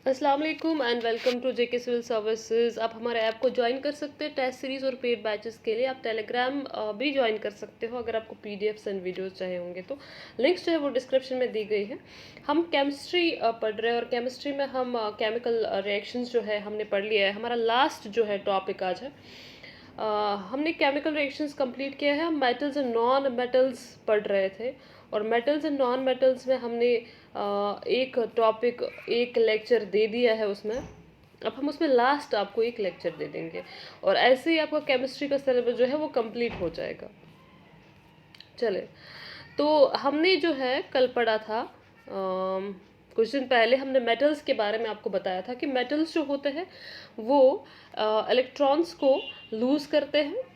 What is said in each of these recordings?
अस्सलाम वालेकुम and welcome to JK civil services. आप हमारे ऐप को ज्वाइन कर सकते हैं टेस्ट सीरीज़ और पेड बैचेस के लिए। आप टेलीग्राम भी ज्वाइन कर सकते हो अगर आपको पीडीएफ्स एंड वीडियोस चाहिए होंगे तो। लिंक्स जो है वो डिस्क्रिप्शन में दी गई है। हम केमिस्ट्री पढ़ रहे हैं और केमिस्ट्री में हम केमिकल रिएक्शंस जो है हमने पढ़ लिया है। हमारा लास्ट जो है टॉपिक आज है। हमने केमिकल रिएक्शंस कंप्लीट किया है। हम मेटल्स एंड नॉन मेटल्स पढ़ रहे थे और मेटल्स एंड नॉन मेटल्स में हमने एक टॉपिक एक लेक्चर दे दिया है उसमें। अब हम उसमें लास्ट आपको एक लेक्चर दे देंगे और ऐसे ही आपका केमिस्ट्री का सिलेबस जो है वो कंप्लीट हो जाएगा। चले, तो हमने जो है कल पढ़ा था, कुछ दिन पहले हमने मेटल्स के बारे में आपको बताया था कि मेटल्स जो होते हैं वो इलेक्ट्रॉन्स को लूज करते हैं।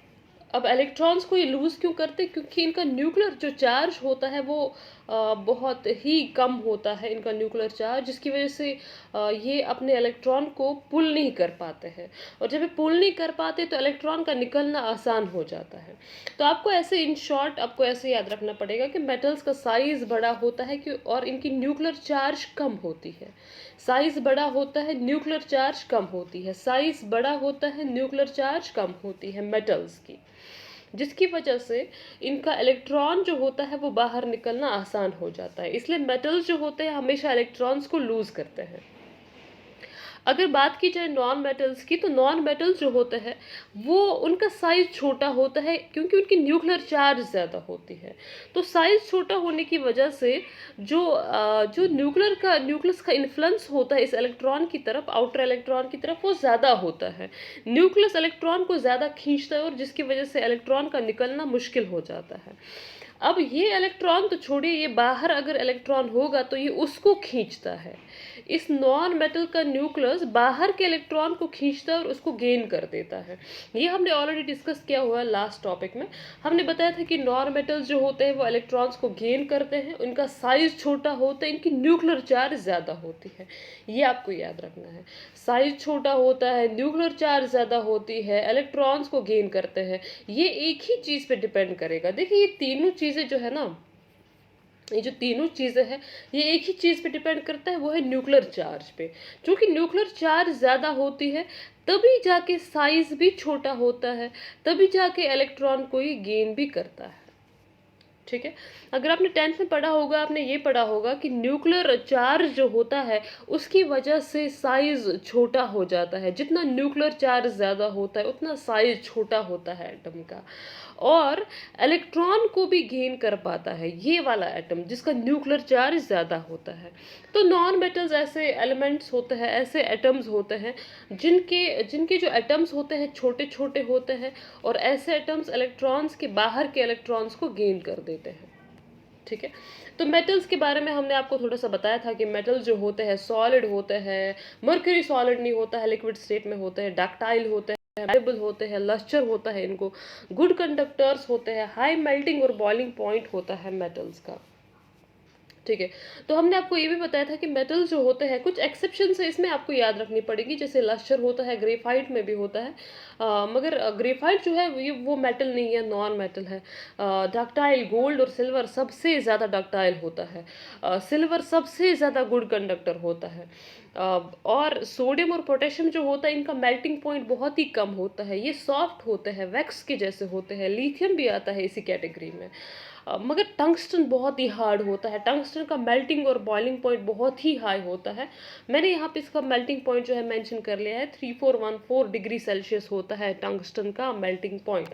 अब इलेक्ट्रॉन्स को ये लूज क्यों करते हैं? क्योंकि इनका न्यूक्लियर जो चार्ज होता है वो बहुत ही कम होता है, इनका न्यूक्लियर चार्ज, जिसकी वजह से ये अपने इलेक्ट्रॉन को पुल नहीं कर पाते हैं। और जब ये पुल नहीं कर पाते तो इलेक्ट्रॉन का निकलना आसान हो जाता है। तो आपको ऐसे इन शॉर्ट आपको ऐसे याद रखना पड़ेगा कि मेटल्स का साइज बड़ा होता है कि और इनकी न्यूक्लियर चार्ज कम होती है। साइज बड़ा होता है, न्यूक्लियर चार्ज कम होती है। साइज बड़ा होता है, न्यूक्लियर चार्ज कम होती है मेटल्स की, जिसकी वजह से इनका इलेक्ट्रॉन जो होता है वो बाहर निकलना आसान हो जाता है। इसलिए मेटल्स जो होते हैं हमेशा इलेक्ट्रॉन्स को लूज करते हैं। अगर बात की जाए नॉन मेटल्स की, तो नॉन मेटल्स जो होते हैं वो उनका साइज छोटा होता है क्योंकि उनकी न्यूक्लियर चार्ज ज़्यादा होती है। तो साइज छोटा होने की वजह से जो न्यूक्लियस का इन्फ्लुएंस होता है इस इलेक्ट्रॉन की तरफ, आउटर इलेक्ट्रॉन की तरफ, वो ज़्यादा होता है। न्यूक्लियस इलेक्ट्रॉन को ज़्यादा खींचता है और जिसकी वजह से इलेक्ट्रॉन का निकलना मुश्किल हो जाता है। अब ये इलेक्ट्रॉन तो छोड़िए, ये बाहर अगर इलेक्ट्रॉन होगा तो ये उसको खींचता है। इस नॉन मेटल का न्यूक्लियस बाहर के इलेक्ट्रॉन को खींचता है और उसको गेन कर देता है। ये हमने ऑलरेडी डिस्कस किया हुआ है लास्ट टॉपिक में। हमने बताया था कि नॉन मेटल्स जो होते हैं वो इलेक्ट्रॉन्स को गेन करते हैं, उनका साइज छोटा होता है, इनकी न्यूक्लियर चार्ज ज़्यादा होती है। ये आपको याद रखना है। साइज छोटा होता है, न्यूक्लियर चार्ज ज़्यादा होती है, इलेक्ट्रॉन्स को गेन करते हैं। ये एक ही चीज़ पे डिपेंड करेगा। देखिए ये तीनों चीज़ें जो है ना, ये जो तीनों चीज़ें हैं ये एक ही चीज़ पे डिपेंड करता है, वो है न्यूक्लियर चार्ज पे। क्योंकि न्यूक्लियर चार्ज ज़्यादा होती है तभी जाके साइज भी छोटा होता है, तभी जाके इलेक्ट्रॉन को ये गेन भी करता है। ठीक है, अगर आपने 10th में पढ़ा होगा, आपने ये पढ़ा होगा कि न्यूक्लियर चार्ज जो होता है उसकी वजह से साइज छोटा हो जाता है। जितना न्यूक्लियर चार्ज ज़्यादा होता है उतना साइज छोटा होता है एटम का, और इलेक्ट्रॉन को भी गेन कर पाता है ये वाला एटम जिसका न्यूक्लियर चार्ज ज़्यादा होता है। तो नॉन मेटल्स ऐसे एलिमेंट्स होते हैं, ऐसे एटम्स होते हैं जिनके जिनके जो एटम्स होते हैं छोटे छोटे होते हैं, और ऐसे एटम्स इलेक्ट्रॉन्स के बाहर के इलेक्ट्रॉन्स को गेन कर देते हैं। ठीक है, तो मेटल्स के बारे में हमने आपको थोड़ा सा बताया था कि मेटल्स जो होते हैं सॉलिड होते हैं। मर्क्यूरी सॉलिड नहीं होता है, लिक्विड स्टेट में होते हैं। डक्टाइल होते हैं, मेल्टेबल होते हैं, लस्टर होता है इनको, गुड कंडक्टर्स होते हैं, हाई मेल्टिंग और बॉइलिंग पॉइंट होता है मेटल्स का। ठीक है, तो हमने आपको ये भी बताया था कि मेटल्स जो होते हैं कुछ एक्सेप्शंस है इसमें आपको याद रखनी पड़ेगी। जैसे लस्टर होता है, ग्रेफाइट में भी होता है, मगर ग्रेफाइट जो है वो मेटल नहीं है, नॉन मेटल है। डक्टाइल, गोल्ड और सिल्वर सबसे ज़्यादा डक्टाइल होता है। सिल्वर सबसे ज़्यादा गुड कंडक्टर होता है। और सोडियम और पोटेशियम जो होता है इनका मेल्टिंग पॉइंट बहुत ही कम होता है, ये सॉफ्ट होते हैं, वैक्स के जैसे होते हैं। लिथियम भी आता है इसी कैटेगरी में। मगर टंगस्टन बहुत ही हार्ड होता है। टंगस्टन का मेल्टिंग और बॉइलिंग पॉइंट बहुत ही हाई होता है। मैंने यहाँ पे इसका मेल्टिंग पॉइंट जो है मेंशन कर लिया है, 3414 डिग्री सेल्सियस होता है टंगस्टन का मेल्टिंग पॉइंट।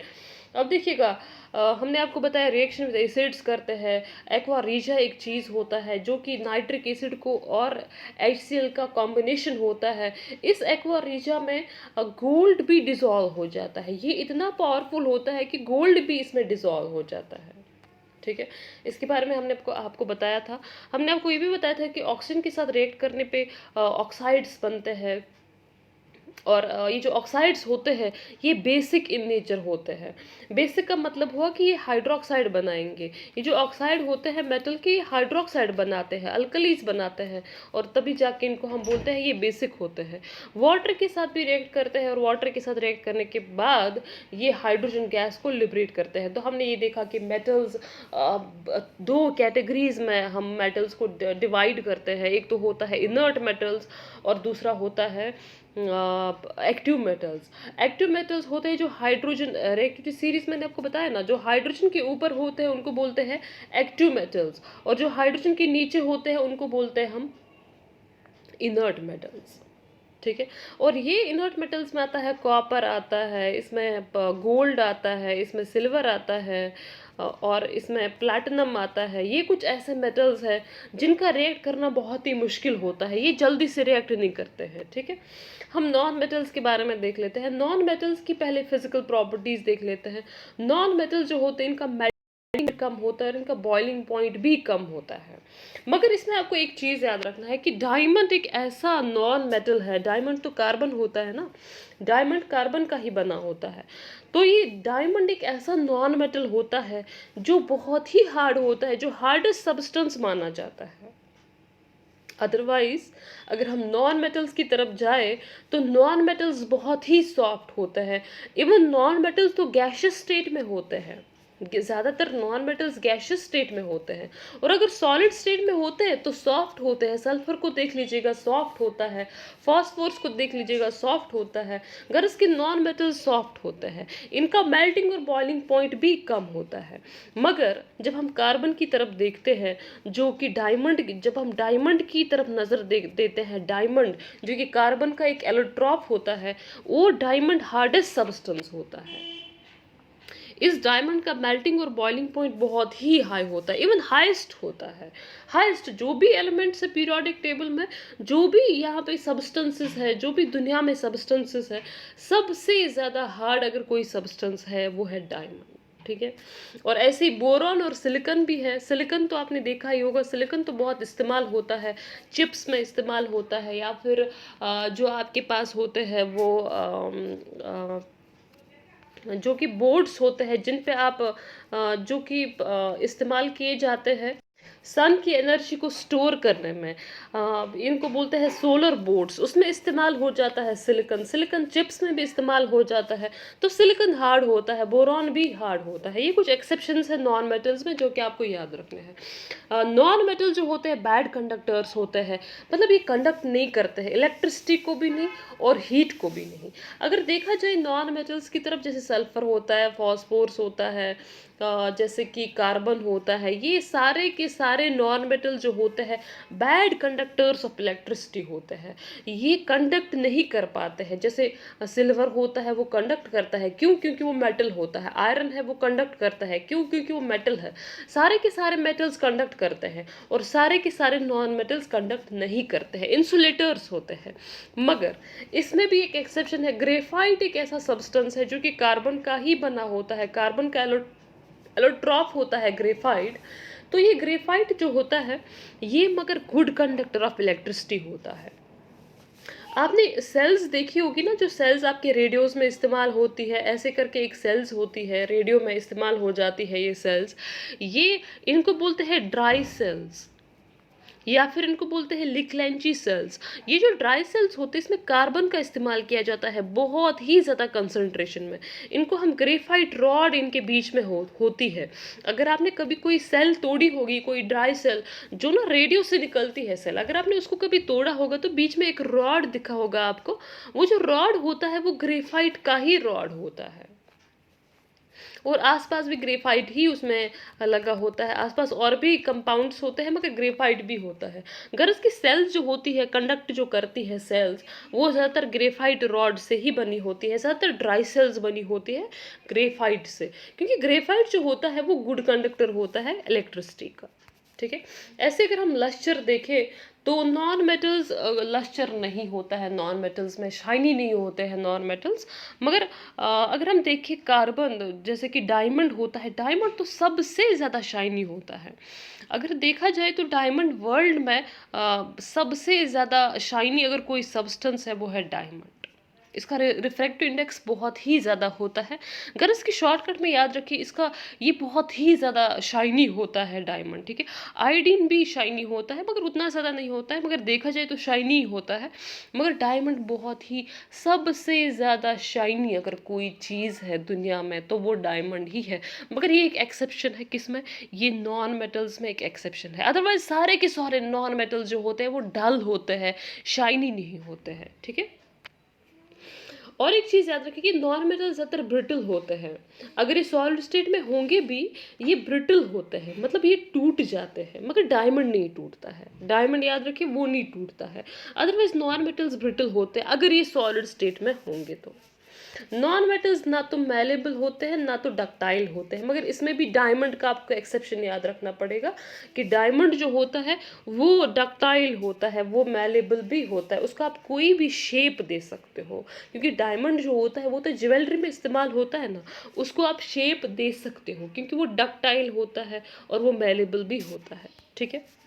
अब देखिएगा, हमने आपको बताया रिएक्शन विद एसिड्स करते हैं। एक्वा रीजा एक चीज़ होता है जो कि नाइट्रिक एसिड को और HCl का कॉम्बिनेशन होता है। इस एक्वा रीजा में गोल्ड भी डिसॉल्व हो जाता है। ये इतना पावरफुल होता है कि गोल्ड भी इसमें डिसॉल्व हो जाता है। ठीक है, इसके बारे में हमने आपको बताया था। हमने आपको ये भी बताया था कि ऑक्सीजन के साथ रिएक्ट करने पे ऑक्साइड्स बनते हैं। और ये जो ऑक्साइड्स होते हैं ये बेसिक इन नेचर होते हैं। बेसिक का मतलब हुआ कि ये हाइड्रोक्साइड बनाएंगे। ये जो ऑक्साइड होते हैं मेटल के, ये हाइड्रोक्साइड बनाते हैं, अल्कलीज बनाते हैं, और तभी जाके इनको हम बोलते हैं ये बेसिक होते हैं। वाटर के साथ भी रिएक्ट करते हैं, और वाटर के साथ रिएक्ट करने के बाद ये हाइड्रोजन गैस को लिबरेट करते हैं। तो हमने ये देखा कि मेटल्स दो कैटेगरीज में हम मेटल्स को डिवाइड करते हैं। एक तो होता है इनर्ट मेटल्स, और दूसरा होता है एक्टिव मेटल्स। एक्टिव मेटल्स होते हैं जो हाइड्रोजन, रिएक्टिविटी सीरीज मैंने आपको बताया ना, जो हाइड्रोजन के ऊपर होते हैं उनको बोलते हैं एक्टिव मेटल्स, और जो हाइड्रोजन के नीचे होते हैं उनको बोलते हैं हम इनर्ट मेटल्स। ठीक है। और ये इनर्ट मेटल्स में आता है कॉपर आता है, इसमें गोल्ड आता है, इसमें सिल्वर आता है, और इसमें प्लैटिनम आता है। ये कुछ ऐसे मेटल्स हैं जिनका रिएक्ट करना बहुत ही मुश्किल होता है, ये जल्दी से रिएक्ट नहीं करते हैं। ठीक है। हम नॉन मेटल्स के बारे में देख लेते हैं। नॉन मेटल्स की पहले फिजिकल प्रॉपर्टीज देख लेते हैं। नॉन मेटल जो होते हैं इनका मेल्टिंग कम होता है और इनका बॉइलिंग पॉइंट भी कम होता है। मगर इसमें आपको एक चीज़ याद रखना है कि डायमंड एक ऐसा नॉन मेटल है, डायमंड तो कार्बन होता है ना, डायमंड कार्बन का ही बना होता है। तो ये डायमंड एक ऐसा नॉन मेटल होता है जो बहुत ही हार्ड होता है, जो हार्डेस्ट सब्सटेंस माना जाता है। अदरवाइज अगर हम नॉन मेटल्स की तरफ जाए तो नॉन मेटल्स बहुत ही सॉफ्ट होते हैं। इवन नॉन मेटल्स तो गैशियस स्टेट में होते हैं, ज़्यादातर नॉन मेटल्स गैशियस स्टेट में होते हैं, और अगर सॉलिड स्टेट में होते हैं तो सॉफ्ट होते हैं। सल्फर को देख लीजिएगा सॉफ्ट होता है, फॉस्फोरस को देख लीजिएगा सॉफ्ट होता है। गरज के नॉन मेटल्स सॉफ्ट होते हैं, इनका मेल्टिंग और बॉइलिंग पॉइंट भी कम होता है। मगर जब हम कार्बन की तरफ देखते हैं, जो कि डायमंड, जब हम डायमंड की तरफ नज़र देते हैं, डायमंड जो कि कार्बन का एक एलोट्रॉप होता है, वो डायमंड हार्डेस्ट सब्सटेंस होता है। इस डायमंड का मेल्टिंग और बॉइलिंग पॉइंट बहुत ही हाई होता है, इवन हाईएस्ट होता है। हाईएस्ट जो भी एलिमेंट्स है पीरियोडिक टेबल में, जो भी यहाँ पे सब्सटेंसेस है, जो भी दुनिया में सब्सटेंसेस है, सबसे ज़्यादा हार्ड अगर कोई सब्सटेंस है वो है डायमंड। ठीक है। और ऐसे ही बोरॉन और सिलिकॉन भी है। सिलिकॉन तो आपने देखा ही होगा, सिलिकॉन तो बहुत इस्तेमाल होता है, चिप्स में इस्तेमाल होता है, या फिर जो आपके पास होते हैं वो जो कि बोर्ड्स होते हैं जिन पे आप जो कि इस्तेमाल किए जाते हैं सन की एनर्जी को स्टोर करने में, इनको बोलते हैं सोलर बोर्ड्स, उसमें इस्तेमाल हो जाता है सिलिकॉन। सिलिकॉन चिप्स में भी इस्तेमाल हो जाता है। तो सिलिकॉन हार्ड होता है, बोरॉन भी हार्ड होता है। ये कुछ एक्सेप्शंस है नॉन मेटल्स में जो कि आपको याद रखने हैं। नॉन मेटल जो होते हैं बैड कंडक्टर्स होते हैं, मतलब ये कंडक्ट नहीं करते हैं, इलेक्ट्रिसिटी को भी नहीं और हीट को भी नहीं। अगर देखा जाए नॉन मेटल्स की तरफ, जैसे सल्फर होता है, फॉस्फोरस होता है, जैसे कि कार्बन होता है, ये सारे के सारे नॉन मेटल जो होते हैं बैड कंडक्टर्स ऑफ इलेक्ट्रिसिटी होते हैं। ये कंडक्ट नहीं कर पाते हैं। जैसे सिल्वर होता है वो कंडक्ट करता है, क्यों? क्योंकि वो मेटल होता है। आयरन है वो कंडक्ट करता है, क्यों? क्योंकि वो मेटल है। सारे के सारे मेटल्स कंडक्ट करते हैं, और सारे के सारे नॉन मेटल्स कंडक्ट नहीं करते हैं, इंसुलेटर्स होते हैं। मगर इसमें भी एक एक्सेप्शन है। ग्रेफाइट एक ऐसा सब्सटेंस है जो कि कार्बन का ही बना होता है, कार्बन का एलोट्रॉप होता है ग्रेफाइट। तो ये ग्रेफाइट जो होता है ये मगर गुड कंडक्टर ऑफ इलेक्ट्रिसिटी होता है। आपने सेल्स देखी होगी ना, जो सेल्स आपके रेडियोस में इस्तेमाल होती है, ऐसे करके एक सेल्स होती है रेडियो में इस्तेमाल हो जाती है ये सेल्स, ये इनको बोलते हैं ड्राई सेल्स, या फिर इनको बोलते हैं लिक्लेंची सेल्स। ये जो ड्राई सेल्स होते हैं इसमें कार्बन का इस्तेमाल किया जाता है बहुत ही ज़्यादा कंसंट्रेशन में। इनको हम ग्रेफाइट रॉड इनके बीच में होती है। अगर आपने कभी कोई सेल तोड़ी होगी, कोई ड्राई सेल जो ना रेडियो से निकलती है सेल, अगर आपने उसको कभी तोड़ा होगा तो बीच में एक रॉड दिखा होगा आपको। वो जो रॉड होता है वो ग्रेफाइट का ही रॉड होता है, और आसपास भी ग्रेफाइट ही उसमें लगा होता है। आसपास और भी कंपाउंड्स होते हैं मगर ग्रेफाइट भी होता है। गरज की सेल्स जो होती है, कंडक्ट जो करती है सेल्स, वो ज़्यादातर ग्रेफाइट रॉड से ही बनी होती है। ज़्यादातर ड्राई सेल्स बनी होती है ग्रेफाइट से, क्योंकि ग्रेफाइट जो होता है वो गुड कंडक्टर होता है इलेक्ट्रिसिटी का। ठीक है। ऐसे अगर हम लश्चर देखें तो नॉन मेटल्स लश्चर नहीं होता है, नॉन मेटल्स में शाइनी नहीं होते हैं नॉन मेटल्स। मगर अगर हम देखें कार्बन, जैसे कि डायमंड होता है, डायमंड तो सबसे ज़्यादा शाइनी होता है। अगर देखा जाए तो डायमंड वर्ल्ड में सबसे ज़्यादा शाइनी अगर कोई सब्सटेंस है वो है डायमंड। इसका रिफ्रैक्टिव इंडेक्स बहुत ही ज़्यादा होता है। अगर इसकी शॉर्टकट में याद रखिए, इसका ये बहुत ही ज़्यादा शाइनी होता है डायमंड, ठीक है। आयोडीन भी शाइनी होता है मगर उतना ज़्यादा नहीं होता है, मगर देखा जाए तो शाइनी होता है। मगर डायमंड बहुत ही सबसे ज़्यादा शाइनी अगर कोई चीज़ है दुनिया में तो वो डायमंड ही है। मगर ये एक एक्सेप्शन है, किसमें? ये नॉन मेटल्स में एक एक्सेप्शन है। अदरवाइज सारे के सारे नॉन मेटल्स जो होते हैं वो डल होते हैं, शाइनी नहीं होते हैं, ठीक है। और एक चीज़ याद रखिए कि नॉन मेटल ज़्यादातर ब्रिटल होते हैं। अगर ये सॉलिड स्टेट में होंगे भी, ये ब्रिटल होते हैं, मतलब ये टूट जाते हैं, मगर डायमंड नहीं टूटता है। डायमंड याद रखिए वो नहीं टूटता है। अदरवाइज नॉन मेटल्स ब्रिटल होते हैं अगर ये सॉलिड स्टेट में होंगे तो। नॉन मेटल्स ना तो मैलेबल होते हैं ना तो डक्टाइल होते हैं, मगर इसमें भी डायमंड का आपको एक्सेप्शन याद रखना पड़ेगा कि डायमंड जो होता है वो डक्टाइल होता है, वो मैलेबल भी होता है, उसका आप कोई भी शेप दे सकते हो। क्योंकि डायमंड जो होता है वो तो ज्वेलरी में इस्तेमाल होता है ना, उसको आप शेप दे सकते हो क्योंकि वो डक्टाइल होता है और वो मैलेबल भी होता है, ठीक है।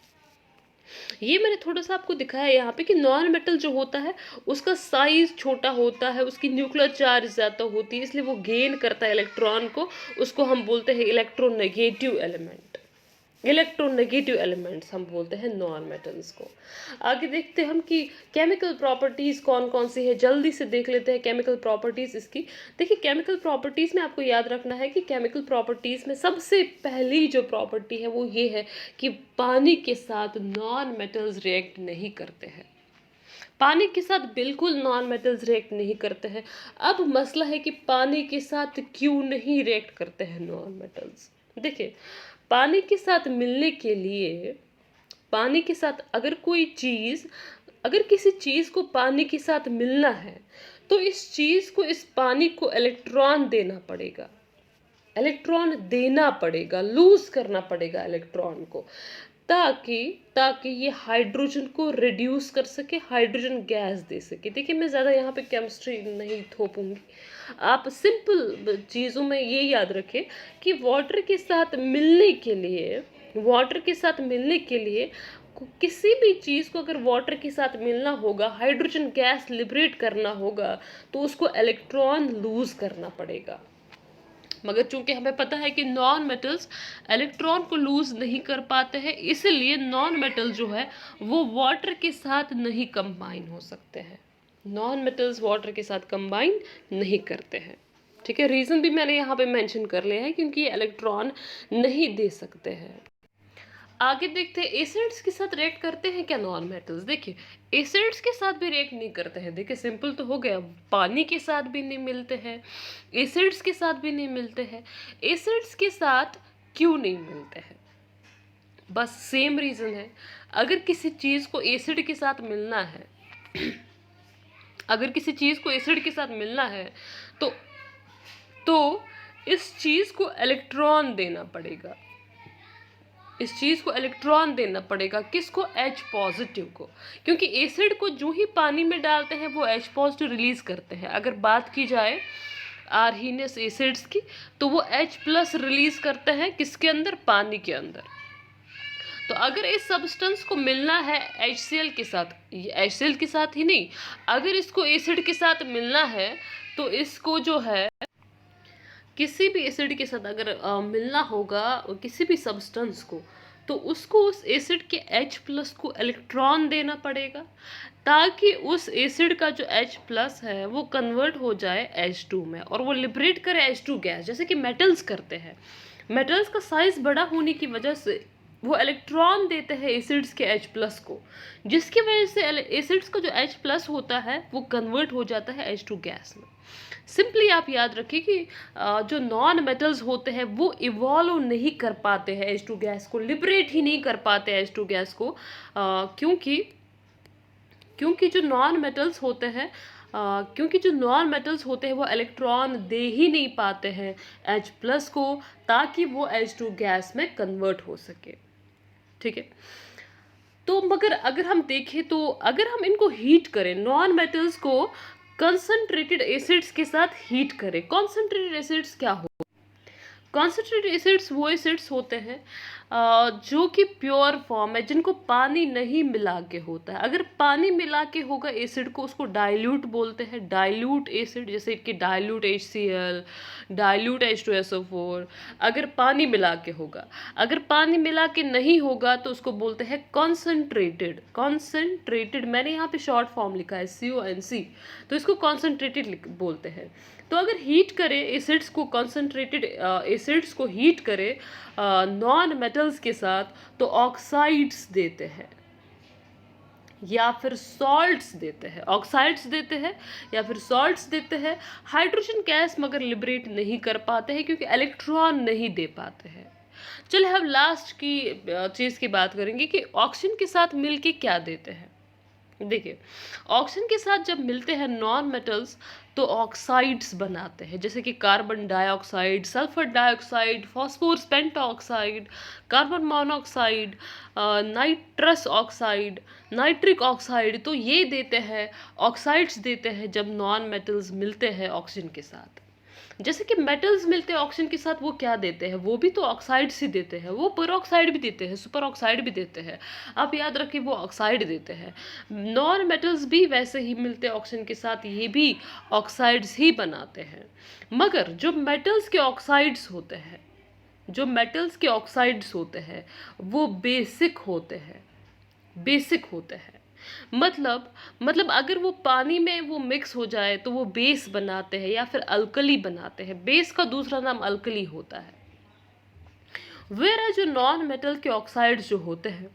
ये मैंने थोड़ा सा आपको दिखाया है यहाँ पे कि नॉन मेटल जो होता है उसका साइज छोटा होता है, उसकी न्यूक्लियर चार्ज ज़्यादा होती है, इसलिए वो गेन करता है इलेक्ट्रॉन को। उसको हम बोलते हैं इलेक्ट्रोनेगेटिव एलिमेंट। इलेक्ट्रोनेगेटिव एलिमेंट्स हम बोलते हैं नॉन मेटल्स को। आगे देखते हैं हम कि केमिकल प्रॉपर्टीज कौन कौन सी है, जल्दी से देख लेते हैं केमिकल प्रॉपर्टीज इसकी। देखिए केमिकल प्रॉपर्टीज में आपको याद रखना है कि केमिकल प्रॉपर्टीज में सबसे पहली जो प्रॉपर्टी है वो ये है कि पानी के साथ नॉन मेटल्स रिएक्ट नहीं करते हैं। पानी के साथ बिल्कुल नॉन मेटल्स रिएक्ट नहीं करते हैं। अब मसला है कि पानी के साथ क्यों नहीं रिएक्ट करते हैं नॉन मेटल्स। देखिए पानी के साथ मिलने के लिए, पानी के साथ अगर किसी चीज़ को पानी के साथ मिलना है तो इस चीज़ को, इस पानी को इलेक्ट्रॉन देना पड़ेगा, इलेक्ट्रॉन देना पड़ेगा, लूज करना पड़ेगा इलेक्ट्रॉन को, ताकि ताकि ये हाइड्रोजन को रिड्यूस कर सके, हाइड्रोजन गैस दे सके। देखिए मैं ज़्यादा यहाँ पे केमिस्ट्री नहीं थोपूंगी, आप सिंपल चीज़ों में ये याद रखें कि वाटर के साथ मिलने के लिए, वाटर के साथ मिलने के लिए किसी भी चीज़ को अगर वाटर के साथ मिलना होगा, हाइड्रोजन गैस लिबरेट करना होगा, तो उसको इलेक्ट्रॉन लूज करना पड़ेगा। मगर चूंकि हमें पता है कि नॉन मेटल्स इलेक्ट्रॉन को लूज नहीं कर पाते हैं, इसलिए नॉन मेटल जो है वो वाटर के साथ नहीं कंबाइन हो सकते हैं। नॉन मेटल्स वाटर के साथ कंबाइन नहीं करते हैं, ठीक है। रीज़न भी मैंने यहाँ पे मेंशन कर लिया है क्योंकि ये इलेक्ट्रॉन नहीं दे सकते हैं। आगे देखते हैं एसिड्स के साथ रिएक्ट करते हैं क्या नॉन मेटल्स। देखिए एसिड्स के साथ भी रिएक्ट नहीं करते हैं। देखिए सिंपल तो हो गया, पानी के साथ भी नहीं मिलते हैं, एसिड्स के साथ भी नहीं मिलते हैं। एसिड्स के साथ क्यों नहीं मिलते हैं? बस सेम रीज़न है, अगर किसी चीज़ को एसिड के साथ मिलना है अगर किसी चीज़ को एसिड के साथ मिलना है तो इस चीज़ को इलेक्ट्रॉन देना पड़ेगा, इस चीज़ को इलेक्ट्रॉन देना पड़ेगा। किसको? H पॉजिटिव को, क्योंकि एसिड को जो ही पानी में डालते हैं वो H पॉजिटिव रिलीज करते हैं। अगर बात की जाए आर्हीनियस एसिड्स की तो वो H प्लस रिलीज करते हैं किसके अंदर? पानी के अंदर। तो अगर इस सब्सटेंस को मिलना है HCl के साथ, HCl के साथ ही नहीं, अगर इसको एसिड के साथ मिलना है तो इसको जो है किसी भी एसिड के साथ अगर मिलना होगा किसी भी सब्सटेंस को, तो उसको उस एसिड के H प्लस को इलेक्ट्रॉन देना पड़ेगा, ताकि उस एसिड का जो H प्लस है वो कन्वर्ट हो जाए H2 में और वो लिबरेट करे H2 गैस, जैसे कि मेटल्स करते हैं। मेटल्स का साइज बड़ा होने की वजह से वो इलेक्ट्रॉन देते हैं एसिड्स के H प्लस को, जिसकी वजह से एसिड्स का जो H प्लस होता है वो कन्वर्ट हो जाता है H2 गैस में। सिंपली आप याद रखिए कि जो नॉन मेटल्स होते हैं वो इवॉल्व नहीं कर पाते हैं H2 गैस को, लिबरेट ही नहीं कर पाते H2 गैस को, क्योंकि जो नॉन मेटल्स होते हैं वो इलेक्ट्रॉन दे ही नहीं पाते हैं H प्लस को, ताकि वो H2 गैस में कन्वर्ट हो सके, ठीक है। तो मगर अगर हम देखें तो अगर हम इनको हीट करें, नॉन मेटल्स को कंसंट्रेटेड एसिड्स के साथ हीट करें, कंसंट्रेटेड एसिड्स क्या हो? कंसंट्रेटेड एसिड्स वो एसिड्स होते हैं जो कि प्योर फॉर्म है, जिनको पानी नहीं मिला के होता है। अगर पानी मिला के होगा एसिड को, उसको डाइल्यूट बोलते हैं, डाइल्यूट एसिड, जैसे कि डाइल्यूट HCl, डाइल्यूट H2SO4। अगर पानी मिला के होगा, अगर पानी मिला के नहीं होगा तो उसको बोलते हैं कॉन्सेंट्रेटेड। कॉन्सेंट्रेटेड, मैंने यहाँ पे शॉर्ट फॉर्म लिखा है CONC, तो इसको कॉन्सेंट्रेटेड बोलते हैं। तो अगर हीट करें एसिड्स को, कॉन्सेंट्रेटेड एसिड्स को हीट करें नॉन मेटल्स के साथ, तो ऑक्साइड्स देते हैं या फिर सॉल्ट्स देते हैं, ऑक्साइड्स देते हैं या फिर सॉल्ट्स देते हैं। हाइड्रोजन गैस मगर लिबरेट नहीं कर पाते हैं क्योंकि इलेक्ट्रॉन नहीं दे पाते हैं। चलिए हम लास्ट की चीज़ की बात करेंगे कि ऑक्सीजन के साथ मिलके क्या देते हैं। देखिए, ऑक्सीजन के साथ जब मिलते हैं नॉन मेटल्स तो ऑक्साइड्स बनाते हैं, जैसे कि carbon dioxide, sulphur dioxide, phosphorus pentoxide, carbon monoxide, nitrous oxide, nitric oxide. तो ये देते हैं, ऑक्साइड्स देते हैं जब नॉन मेटल्स मिलते हैं ऑक्सीजन के साथ। जैसे कि मेटल्स मिलते हैं ऑक्सीजन के साथ, वो क्या देते हैं, वो भी तो ऑक्साइड्स ही देते हैं, वो पेरोक्साइड भी देते हैं, सुपर ऑक्साइड भी देते हैं। आप याद रखिए, वो ऑक्साइड देते हैं। नॉन मेटल्स भी वैसे ही मिलते हैं ऑक्सीजन के साथ, ये भी ऑक्साइड्स ही बनाते हैं। मगर जो मेटल्स के ऑक्साइड्स होते हैं, जो मेटल्स के ऑक्साइड्स होते हैं वो बेसिक होते हैं, बेसिक होते हैं। मतलब अगर वो पानी में वो मिक्स हो जाए तो वो बेस बनाते हैं या फिर अल्कली बनाते हैं। बेस का दूसरा नाम अल्कली होता है। वेयर जो नॉन मेटल के ऑक्साइड्स जो होते हैं,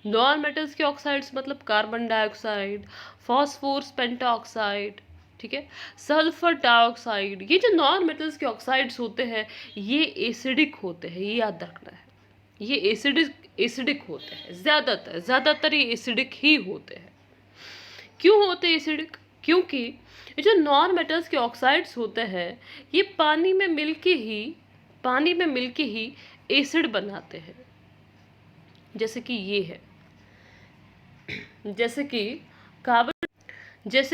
नॉन मेटल्स के ऑक्साइड्स मतलब कार्बन डाइऑक्साइड, फॉस्फोरस पेंटाऑक्साइड, ठीक है, सल्फर डाइऑक्साइड, ये जो नॉन मेटल्स के ऑक्साइड्स होते हैं ये एसिडिक होते हैं, ये याद रखना है। ये एसिडिक होते हैं, ज़्यादातर ये एसिडिक ही होते हैं। क्यों होते हैं एसिडिक? क्योंकि ये जो नॉन मेटल्स के ऑक्साइड्स होते हैं ये पानी में मिलके ही एसिड बनाते हैं। जैसे कि ये है, जैसे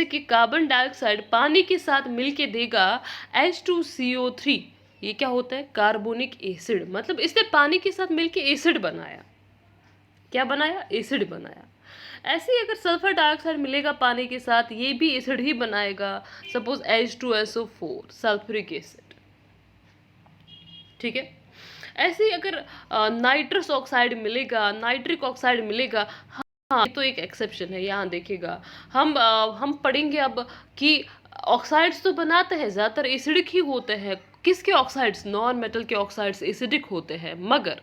कि कार्बन डाइऑक्साइड पानी के साथ मिलके देगा H2CO3। ये क्या होता है? Carbonic acid. मतलब इसने पानी के साथ मिलके एसिड बनाया। क्या बनाया? एसिड बनाया। ऐसे ही अगर सल्फर डाइऑक्साइड मिलेगा पानी के साथ, ये भी एसिड ही बनाएगा। सपोज H2SO4, सल्फ्यूरिक एसिड, ठीक है। ऐसे ही अगर नाइट्रस ऑक्साइड मिलेगा, नाइट्रिक ऑक्साइड मिलेगा, हाँ तो एक एक्सेप्शन है, यहाँ देखिएगा। हम पढ़ेंगे अब कि ऑक्साइड्स तो बनाते हैं, ज़्यादातर एसिडिक ही होते हैं। किसके ऑक्साइड्स? नॉन मेटल के ऑक्साइड्स एसिडिक होते हैं, मगर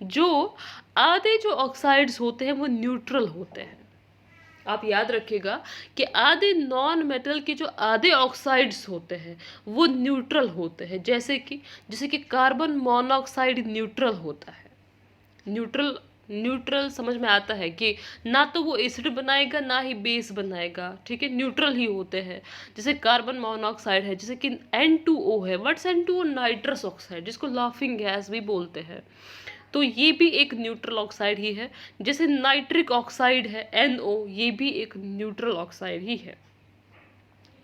जो आधे जो ऑक्साइड्स होते हैं वो न्यूट्रल होते हैं। आप याद रखिएगा कि आधे नॉन मेटल के जो आधे ऑक्साइड्स होते हैं वो न्यूट्रल होते हैं। जैसे कि कार्बन मोनोऑक्साइड न्यूट्रल होता है। न्यूट्रल समझ में आता है कि ना तो वो एसिड बनाएगा ना ही बेस बनाएगा, ठीक है, न्यूट्रल ही होते हैं। जैसे कार्बन मोनोऑक्साइड है, जैसे कि N2O है। What's N2O? नाइट्रस ऑक्साइड, जिसको लाफिंग गैस भी बोलते हैं। तो ये भी एक न्यूट्रल ऑक्साइड ही है। जैसे नाइट्रिक ऑक्साइड है NO, ये भी एक न्यूट्रल ऑक्साइड ही है,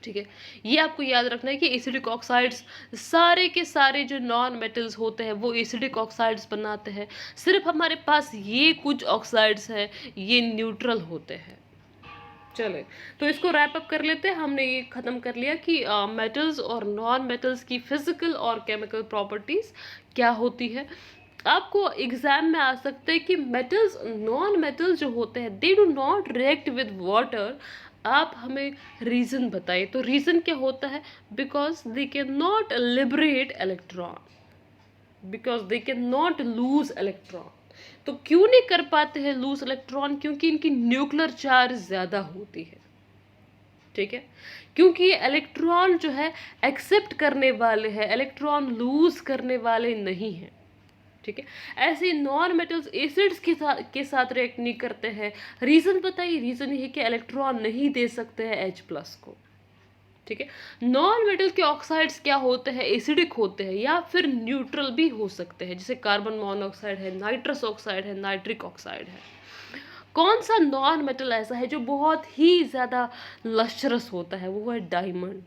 ठीक है। ये आपको याद रखना है कि एसिडिक ऑक्साइड्स, सारे के सारे जो नॉन मेटल्स होते हैं वो एसिडिक ऑक्साइड्स बनाते हैं। सिर्फ हमारे पास ये कुछ ऑक्साइड्स हैं ये न्यूट्रल होते हैं। चले तो इसको रैप अप कर लेते हैं। हमने ये खत्म कर लिया कि मेटल्स और नॉन मेटल्स की फिजिकल और केमिकल प्रॉपर्टीज क्या होती है। आपको एग्जाम में आ सकते हैं कि मेटल्स, नॉन मेटल्स जो होते हैं they do not react with water. आप हमें रीजन बताइए। तो रीजन क्या होता है? Because they can not liberate electron, because they can not lose electron. तो क्यों नहीं कर पाते हैं लूज इलेक्ट्रॉन? क्योंकि इनकी न्यूक्लियर चार्ज ज्यादा होती है, ठीक है। क्योंकि ये इलेक्ट्रॉन जो है एक्सेप्ट करने वाले हैं, इलेक्ट्रॉन लूज करने वाले नहीं हैं, ठीक है। ऐसे नॉन मेटल्स एसिड्स के साथ रिएक्ट नहीं करते हैं। रीजन बताइए? रीजन ये है कि इलेक्ट्रॉन नहीं दे सकते हैं H+ को, ठीक है। नॉन मेटल के ऑक्साइड्स क्या होते हैं? एसिडिक होते हैं या फिर न्यूट्रल भी हो सकते हैं। जैसे कार्बन मोनोऑक्साइड है, नाइट्रस ऑक्साइड है, नाइट्रिक ऑक्साइड है। कौन सा नॉन मेटल ऐसा है जो बहुत ही ज्यादा लश्चरस होता है? वो है डायमंड।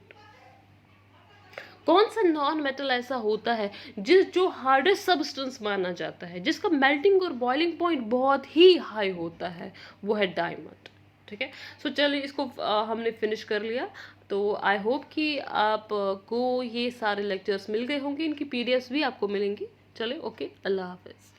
कौन सा नॉन मेटल ऐसा होता है जो हार्डेस्ट सब्सटेंस माना जाता है, जिसका मेल्टिंग और बॉइलिंग पॉइंट बहुत ही हाई होता है, वो है डायमंड। ठीक है, सो चलिए इसको हमने फिनिश कर लिया। तो आई होप कि आपको ये सारे लेक्चर्स मिल गए होंगे, इनकी पीडीएफ्स भी आपको मिलेंगी। चले, ओके, अल्लाह हाफिज़।